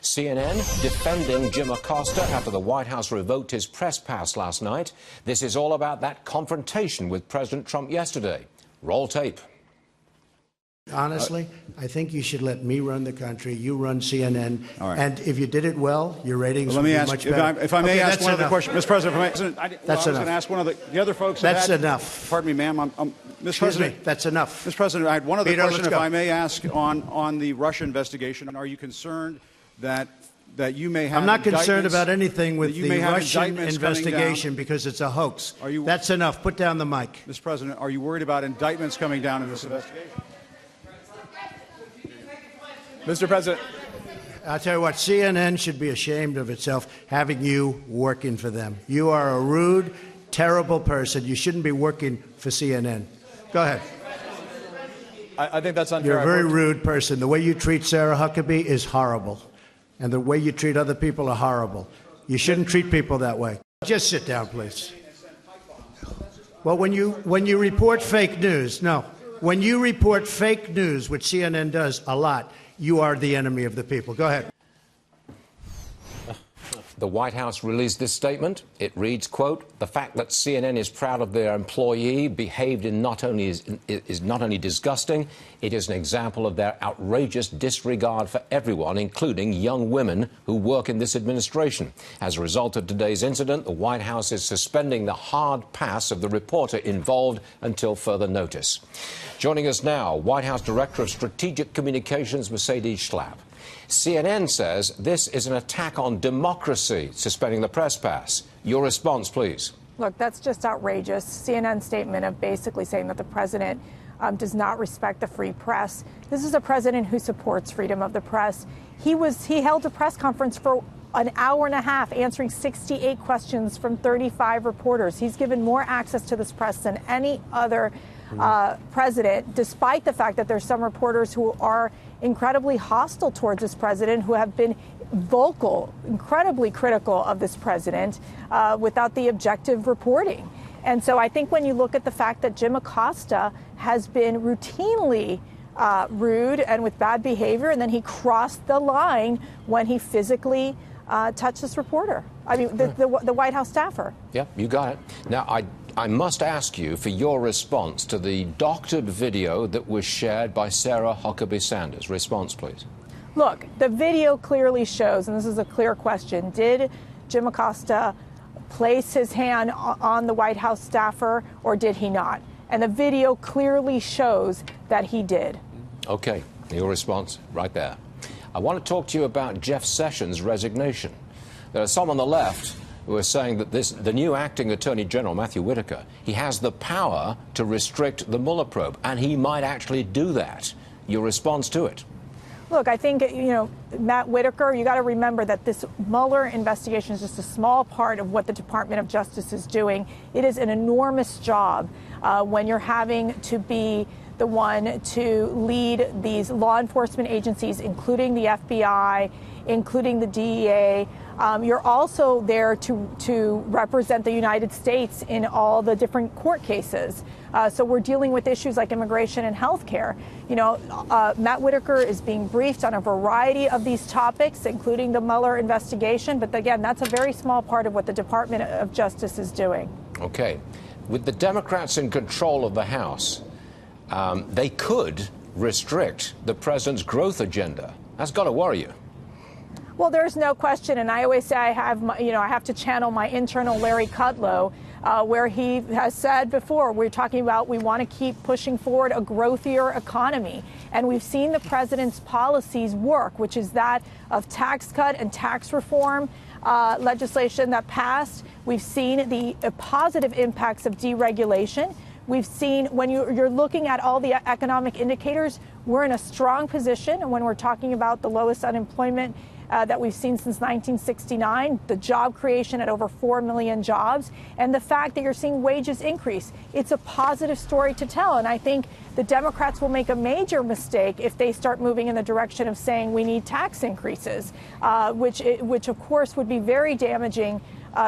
CNN defending Jim Acosta after the White House revoked his press pass last night. This is all about that confrontation with President Trump yesterday. Roll tape. Honestly, I think you should let me run the country. You run CNN. All right. And if you did it well, your ratings would be much better. If I may ask one other question. Mr. President, that's enough. I was going to ask one of the other folks. That's enough. Pardon me, ma'am. Excuse me. That's enough. Mr. President, I had one other Peter, question, if I may ask, on the Russia investigation. Are you concerned that you may have I'm not concerned about anything with the Russian investigation because it's a hoax. That's enough. Put down the mic. Mr. President, are you worried about indictments coming down in this investigation? Mr. President. I'll tell you what, CNN should be ashamed of itself having you working for them. You are a rude, terrible person. You shouldn't be working for CNN. Go ahead. I think that's unfair. You're a very rude person. The way you treat Sarah Huckabee is horrible. And the way you treat other people are horrible. You shouldn't treat people that way. Just sit down, please. Well, when you report fake news, when you report fake news, which CNN does a lot, you are the enemy of the people. Go ahead. The White House released this statement. It reads, quote, "The fact that CNN is proud of their employee behaved in is not only disgusting, it is an example of their outrageous disregard for everyone, including young women who work in this administration. As a result of today's incident, the White House is suspending the hard pass of the reporter involved until further notice." Joining us now, White House Director of Strategic Communications, Mercedes Schlapp. CNN says this is an attack on democracy, suspending the press pass. Your response, please. Look, that's just outrageous. CNN's statement of basically saying that the president does not respect the free press. This is a president who supports freedom of the press. He held a press conference for an hour and a half, answering 68 questions from 35 reporters. He's given more access to this press than any other president, despite the fact that there's some reporters who are incredibly hostile towards this president, who have been vocal, incredibly critical of this president without the objective reporting. And so I think when you look at the fact that Jim Acosta has been routinely rude and with bad behavior, and then he crossed the line when he physically touched this reporter. I mean, the White House staffer. Yeah, you got it. Now, I must ask you for your response to the doctored video that was shared by Sarah Huckabee Sanders. Response, please. Look, the video clearly shows, and this is a clear question, did Jim Acosta place his hand on the White House staffer or did he not? And the video clearly shows that he did. Okay, your response right there. I want to talk to you about Jeff Sessions' resignation. There are some on the left who are saying that the new acting Attorney General, Matthew Whitaker, he has the power to restrict the Muller probe, and he might actually do that. Your response to it? Look, I think, Matt Whitaker, you got to remember that this Mueller investigation is just a small part of what the Department of Justice is doing. It is an enormous job when you're having to be the one to lead these law enforcement agencies, including the FBI, including the DEA. You're also there to represent the United States in all the different court cases. So we're dealing with issues like immigration and health care. Matt Whitaker is being briefed on a variety of these topics, including the Mueller investigation. But again, that's a very small part of what the Department of Justice is doing. Okay. With the Democrats in control of the House, they could restrict the president's growth agenda. That's got to worry you. Well, there's no question, and I always say I have to channel my internal Larry Kudlow, where he has said before, we're talking about we want to keep pushing forward a growthier economy. And we've seen the president's policies work, which is that of tax cut and tax reform legislation that passed. We've seen the positive impacts of deregulation. We've seen when you're looking at all the economic indicators, we're in a strong position. And when we're talking about the lowest unemployment that we've seen since 1969, the job creation at over 4 million jobs, and the fact that you're seeing wages increase. It's a positive story to tell. And I think the Democrats will make a major mistake if they start moving in the direction of saying we need tax increases, which of course would be very damaging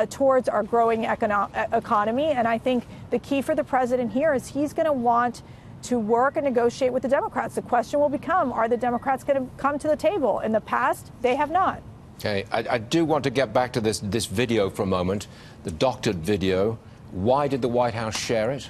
towards our growing economy. And I think the key for the president here is he's going to want to work and negotiate with the Democrats. The question will become, are the Democrats going to come to the table? In the past, they have not. Okay, I do want to get back to this video for a moment, the doctored video. Why did the White House share it?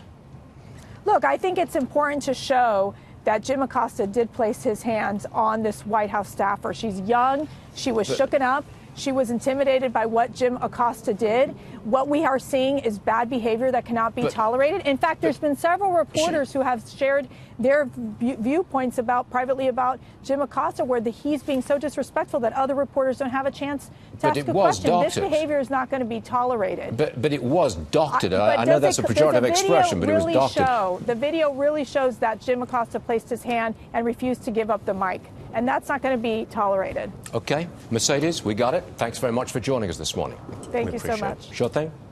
Look, I think it's important to show that Jim Acosta did place his hands on this White House staffer. She's young. She was shooken up. She was intimidated by what Jim Acosta did. What we are seeing is bad behavior that cannot be tolerated. In fact, there's been several reporters who have shared their viewpoints privately about Jim Acosta, where he's being so disrespectful that other reporters don't have a chance to ask a question. This behavior is not going to be tolerated. But it was doctored. I know that's a pejorative expression, but it was doctored. The video really shows that Jim Acosta placed his hand and refused to give up the mic. And that's not going to be tolerated. Okay. Mercedes, we got it. Thanks very much for joining us this morning. Thank you so much. Sure thing.